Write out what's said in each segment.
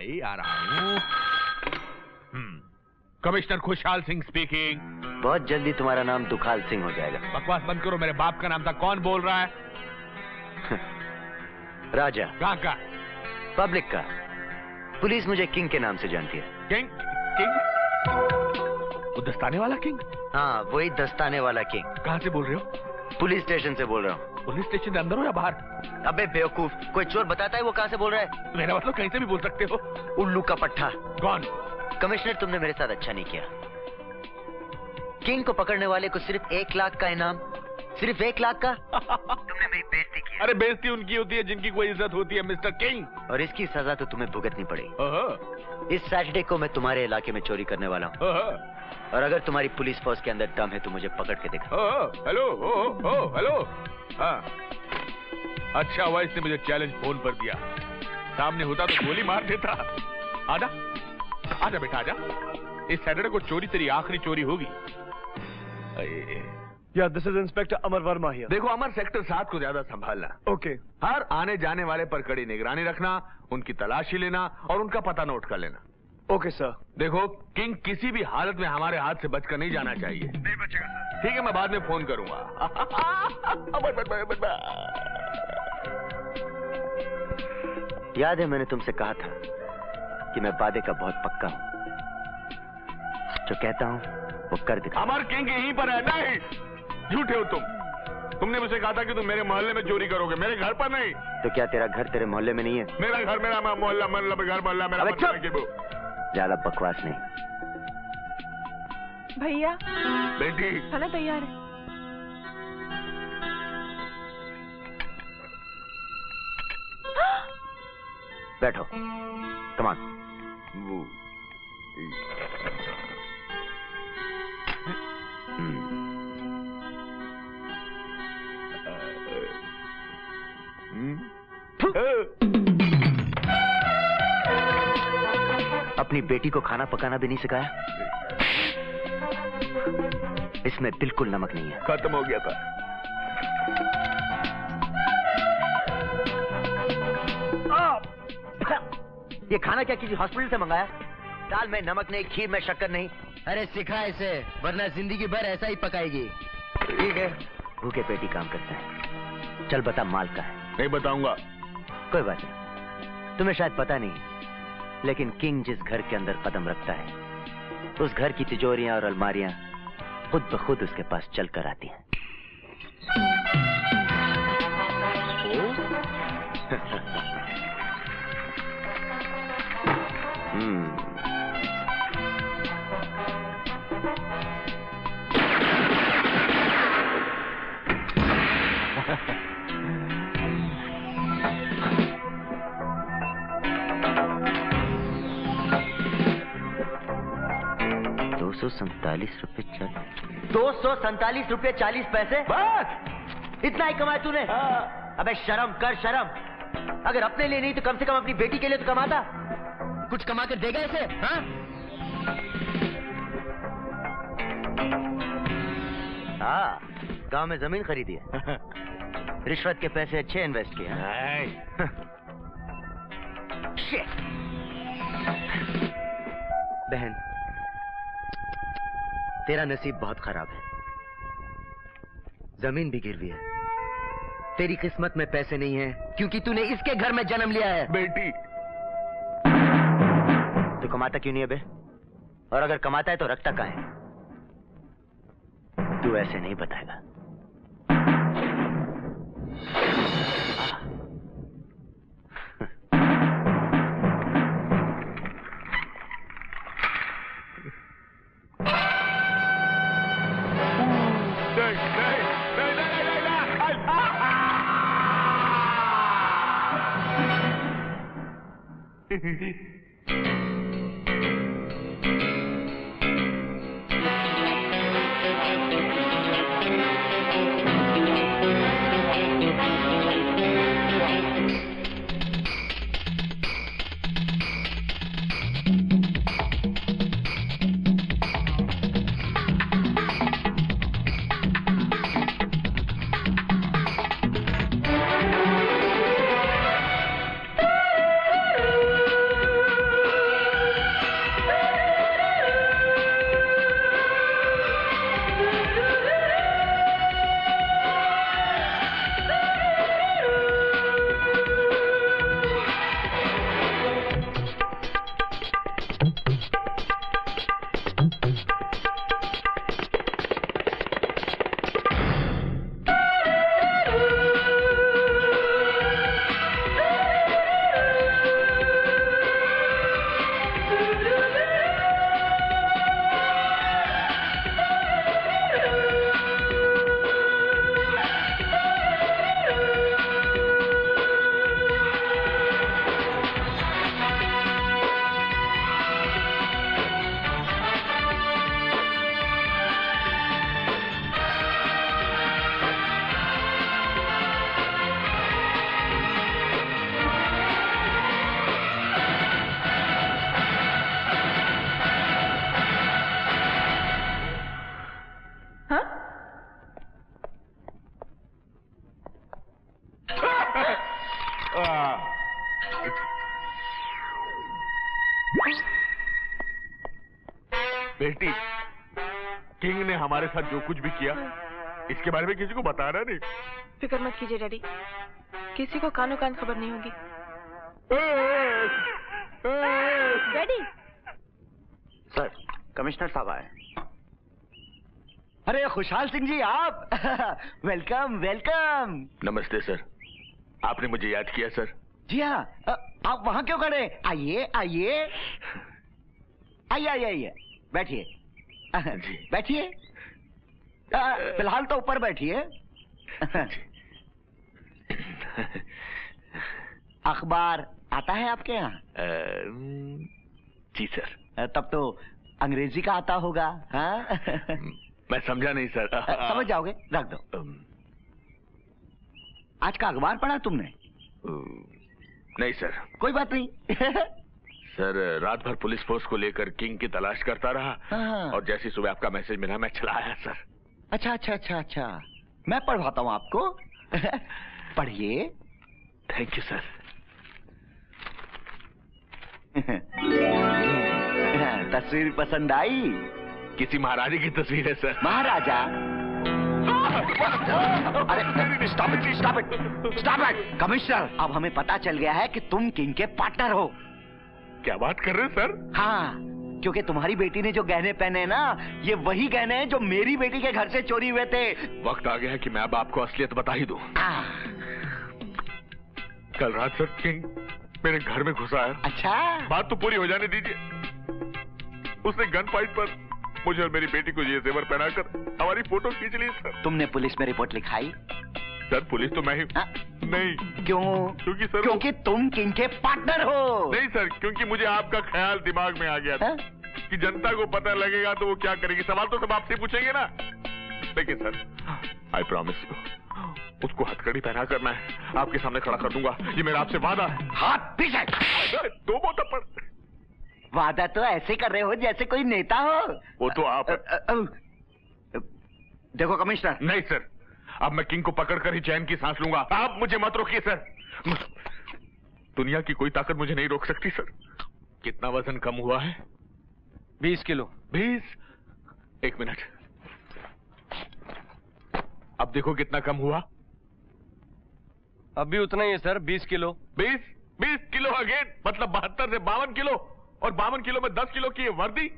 भाई आ रहा हूँ। कमिश्नर खुशहाल सिंह स्पीकिंग। बहुत जल्दी तुम्हारा नाम दुखाल सिंह हो जाएगा। बकवास बंद करो, मेरे बाप का नाम था। कौन बोल रहा है? राजा। कहाँ का? पब्लिक का। पुलिस मुझे किंग के नाम से जानती है। किंग? किंग? वो दस्ताने वाला किंग? हाँ, वही दस्ताने वाला किंग। कहाँ से बोल रहे हो? पुलिस स्टेशन से बोल रहा हूँ। पुलिस स्टेशन के अंदर हो या बाहर? अबे बेवकूफ, कोई चोर बताता है वो कहाँ से बोल रहा है? मेरा मतलब कहीं से भी बोल सकते हो। उल्लू का पट्टा। कौन? कमिश्नर, तुमने मेरे साथ अच्छा नहीं किया। किंग को पकड़ने वाले को सिर्फ 1 लाख का इनाम। सिर्फ 1 लाख का? तुमने मेरी बेइज्जती की। अरे बेइज्जती उनकी होती है जिनकी कोई इज्जत होती है मिस्टर किंग। और इसकी सजा तो तुम्हें भुगतनी पड़ेगी। इस सैटरडे को मैं तुम्हारे इलाके में चोरी करने वाला हूँ। और अगर तुम्हारी पुलिस फोर्स के अंदर दम है तो मुझे पकड़ के दिखा। Hello, hello. हाँ, अच्छा हुआ इसने मुझे चैलेंज फोन पर दिया। सामने होता तो गोली मार देता। आजा आजा बेटा आजा। इस सैटरडे को चोरी तेरी आखिरी चोरी होगी। Yeah, this is Inspector Amar Verma here. देखो अमर, सेक्टर 7 को ज्यादा संभालना। Okay. हर आने जाने वाले पर कड़ी निगरानी रखना, उनकी तलाशी लेना और उनका पता नोट कर लेना। Okay, sir. देखो, किंग किसी भी हालत में हमारे हाथ से बचकर नहीं जाना चाहिए। नहीं बचेगा सर। ठीक है, मैं बाद में फोन करूंगा। याद है मैंने तुमसे कहा था कि मैं वादे का बहुत पक्का हूँ। जो कहता हूँ वो कर दिखा। अमर, किंग यहीं पर है। नहीं, झूठे हो तुम। तुमने मुझे कहा था कि तुम मेरे मोहल्ले में चोरी करोगे, मेरे घर पर नहीं। तो क्या तेरा घर तेरे मोहल्ले में नहीं है? मेरा घर, मेरा मोहल्ला, घर मोहल्ला मेरा। ज्यादा बकवास नहीं। भैया, बेटी खाना तैयार है। बैठो, कम ऑन। अपनी बेटी को खाना पकाना भी नहीं सिखाया? इसमें बिल्कुल नमक नहीं है। खत्म हो गया था। ये खाना क्या किसी हॉस्पिटल से मंगाया? दाल में नमक नहीं, खीर में शक्कर नहीं। अरे सिखा इसे, वरना जिंदगी भर ऐसा ही पकाएगी। ठीक है, भूखे पेटी काम करता है। चल बता, माल का है? नहीं बताऊंगा। कोई बात नहीं, तुम्हें शायद पता नहीं, लेकिन किंग जिस घर के अंदर कदम रखता है उस घर की तिजोरियां और अलमारियां खुद ब खुद उसके पास चल कर आती हैं। ₹247.40 बस इतना ही कमाया तूने? अबे शर्म कर, शर्म। अगर अपने लिए नहीं तो कम से कम अपनी बेटी के लिए तो कमाता। कुछ कमा कर देगा इसे? हाँ? हाँ, गांव में जमीन खरीदी है। रिश्वत के पैसे अच्छे इन्वेस्ट किए। बहन, तेरा नसीब बहुत खराब है। जमीन भी गिरवी है। तेरी किस्मत में पैसे नहीं है क्योंकि तूने इसके घर में जन्म लिया है। बेटी, तू कमाता क्यों नहीं है बे? और अगर कमाता है तो रखता कहाँ है? तू ऐसे नहीं बताएगा। बेटी, किंग ने हमारे साथ जो कुछ भी किया इसके बारे में किसी को बताना नहीं। फिक्र मत कीजिए डैडी, किसी को कानो कान खबर नहीं होगी। डैडी। सर, कमिश्नर साहब आए। अरे खुशहाल सिंह जी आप। Welcome welcome. नमस्ते सर, आपने मुझे याद किया सर। जी हाँ, आप वहाँ क्यों खड़े? आइए आइए आइए आइए आइए, बैठिए जी। बैठिए। फिलहाल तो ऊपर बैठिए। अखबार आता है आपके यहाँ? जी सर। तब तो अंग्रेजी का आता होगा। हाँ? मैं समझा नहीं सर। समझ जाओगे, रख दो। आज का अखबार पढ़ा तुमने? नहीं सर। कोई बात नहीं। सर, रात भर पुलिस फोर्स को लेकर किंग की तलाश करता रहा। हाँ। और जैसे सुबह आपका मैसेज मिला मैं चला आया सर। अच्छा अच्छा अच्छा अच्छा, मैं पढ़वाता हूँ आपको। पढ़िए। Thank you sir. तस्वीर पसंद आई? किसी महाराजे की तस्वीर है सर। महाराजा? अरे stop it stop it stop it. Commissioner, अब हमें पता चल गया है कि तुम किंग के पार्टनर हो। क्या बात कर रहे हैं सर? हाँ, क्योंकि तुम्हारी बेटी ने जो गहने पहने हैं ना, ये वही गहने हैं जो मेरी बेटी के घर से चोरी हुए थे। वक्त आ गया है कि मैं अब आपको असलियत बता ही दूं। कल रात सर किंग मेरे घर में घुसा है। अच्छा, बात तो पूरी हो जाने दीजिए। उसने गन फाइट पर मुझे और मेरी बेटी को ये जेवर पहनाकर हमारी फोटो खींच ली सर। तुमने पुलिस में रिपोर्ट लिखाई? सर, पुलिस तो मैं ही। नहीं। क्यों? क्योंकि सर क्योंकि तुम किंग के पार्टनर हो। नहीं सर, क्योंकि मुझे आपका ख्याल दिमाग में आ गया था कि जनता को पता लगेगा तो वो क्या करेगी। सवाल तो सब आपसे पूछेंगे ना। लेकिन सर, आई प्रॉमिस यू, उसको हथकड़ी पहना कर मैं आपके सामने खड़ा कर दूंगा। ये मेरा आपसे वादा है। हाथ पीछे। दो बहुत पर। वादा तो ऐसे कर रहे हो जैसे कोई नेता हो। वो तो आप। देखो कमिश्नर। नहीं सर, अब मैं किंग को पकड़कर ही चैन की सांस लूंगा। आप मुझे मत रोकिए सर। दुनिया की कोई ताकत मुझे नहीं रोक सकती सर। कितना वजन कम हुआ है? 20 किलो। 20? एक मिनट, अब देखो कितना कम हुआ। अब भी उतना ही है सर, 20 किलो। 20 किलो अगेन, मतलब 72 से 52 किलो। और 52 किलो में 10 किलो की वर्दी।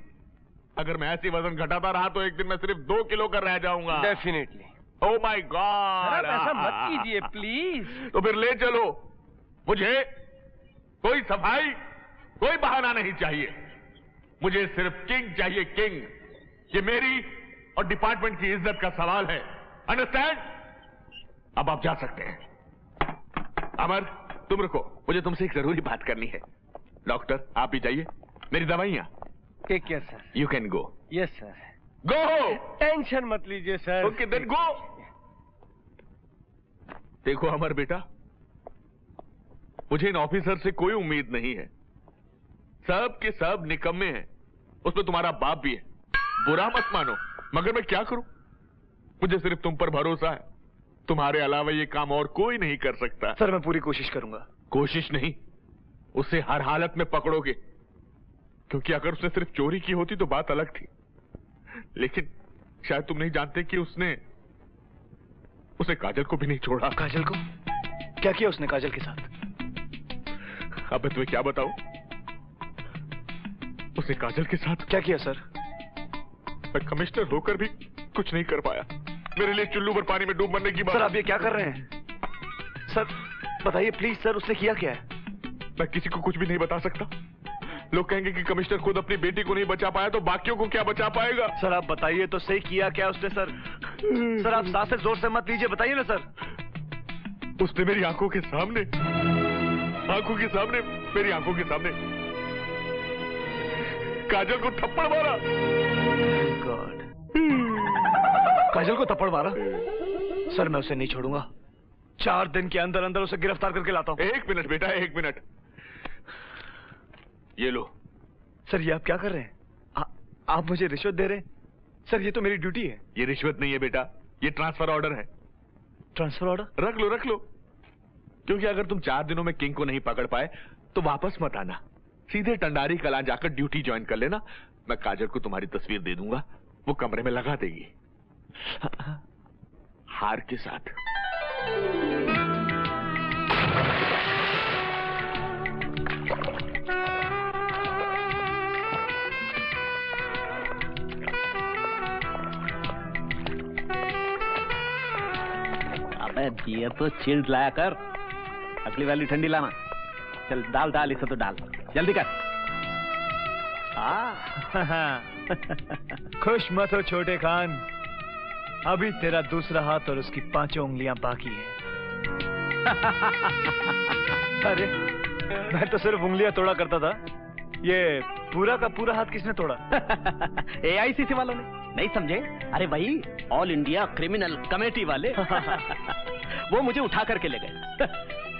अगर मैं ऐसी वजन घटाता रहा तो एक दिन मैं सिर्फ 2 किलो का रह जाऊंगा। डेफिनेटली। Oh my God. ऐसा मत कीजिए प्लीज। तो फिर ले चलो। मुझे कोई सफाई, कोई बहाना नहीं चाहिए। मुझे सिर्फ किंग चाहिए, किंग। ये मेरी और डिपार्टमेंट की इज्जत का सवाल है। अंडरस्टैंड? अब आप जा सकते हैं। अमर, तुम रुको, मुझे तुमसे एक जरूरी बात करनी है। डॉक्टर, आप भी जाइए। मेरी दवाइयां। Take care sir. You can go. Yes sir. Go. Tension मत लीजिए सर। Okay then go. देखो अमर बेटा, मुझे इन ऑफिसर से कोई उम्मीद नहीं है। सब के सब निकम्मे हैं। उसमें तुम्हारा बाप भी है। बुरा मत मानो, मगर मैं क्या करूं? मुझे सिर्फ तुम पर भरोसा है। तुम्हारे अलावा ये काम और कोई नहीं कर सकता। सर, मैं पूरी कोशिश करूंगा। कोशिश नहीं, उसे हर हालत में पकड़ोगे। क्योंकि अगर उसने सिर्फ चोरी की होती तो बात अलग थी। लेकिन शायद तुम नहीं जानते कि उसने काजल को भी नहीं छोड़ा। काजल को? क्या किया उसने काजल के साथ? अब मैं तुम्हें क्या बताऊं? उसने काजल के साथ क्या किया सर? मैं कमिश्नर होकर भी कुछ नहीं कर पाया। मेरे लिए चुल्लू भर पानी में डूब मरने की बात। सर, आप ये क्या कर रहे हैं? सर बताइए प्लीज सर, उसने किया क्या है? मैं किसी को कुछ भी नहीं बता सकता। लोग कहेंगे कि कमिश्नर खुद अपनी बेटी को नहीं बचा पाया तो बाकियों को क्या बचा पाएगा। सर आप बताइए तो सही, किया क्या उसने सर? सर आप सांसें जोर से मत लीजिए, बताइए ना सर। उसने मेरी आंखों के सामने मेरी आंखों के सामने काजल को थप्पड़ मारा। गॉड। काजल को थप्पड़ मारा? सर मैं उसे नहीं छोड़ूंगा। 4 दिन के अंदर अंदर उसे गिरफ्तार करके लाता हूं। एक मिनट बेटा, एक मिनट। ये लो। सर ये आप क्या कर रहे हैं? आप मुझे रिश्वत दे रहे हैं? सर ये तो मेरी ड्यूटी है। ये रिश्वत नहीं है बेटा, ये ट्रांसफर ऑर्डर है। Transfer order? रख लो रख लो। क्योंकि अगर तुम 4 दिनों में किंग को नहीं पकड़ पाए तो वापस मत आना, सीधे टंडारी कलां जाकर ड्यूटी ज्वाइन कर लेना। मैं काजल को तुम्हारी तस्वीर दे दूंगा, वो कमरे में लगा देगी हार के साथ। अबे ये तो चिल्ड लाया कर, अगली वाली ठंडी लाना। चल डाल डाल इसे तो डाल, जल्दी कर। खुश मत हो छोटे खान, अभी तेरा दूसरा हाथ और उसकी 5 उंगलियां बाकी है। अरे मैं तो सिर्फ उंगलियां तोड़ा करता था, ये पूरा का पूरा हाथ किसने तोड़ा? AICC वालों ने, नहीं समझे? अरे वही ऑल इंडिया क्रिमिनल कमेटी वाले। वो मुझे उठा करके ले गए।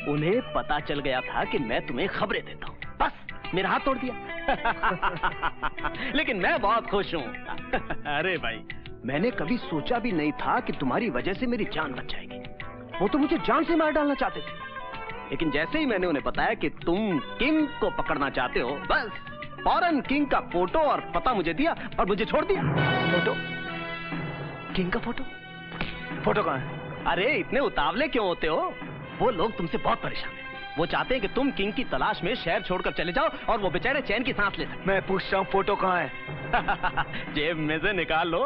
उन्हें पता चल गया था कि मैं तुम्हें खबरें देता हूँ, बस मेरा हाथ तोड़ दिया। लेकिन मैं बहुत खुश हूँ। अरे भाई, मैंने कभी सोचा भी नहीं था कि तुम्हारी वजह से मेरी जान बच जाएगी। वो तो मुझे जान से मार डालना चाहते थे, लेकिन जैसे ही मैंने उन्हें बताया कि तुम किंग को पकड़ना चाहते हो, बस फौरन किंग का फोटो और पता मुझे दिया और मुझे छोड़ दिया। फोटो? किंग का फोटो? फोटो कहाँ है? अरे इतने उतावले क्यों होते हो? वो लोग तुमसे बहुत परेशान हैं। वो चाहते हैं कि तुम किंग की तलाश में शहर छोड़कर चले जाओ और वो बेचारे चैन की सांस ले सके। मैं पूछता हूँ फोटो कहाँ है? जेब में से निकाल लो।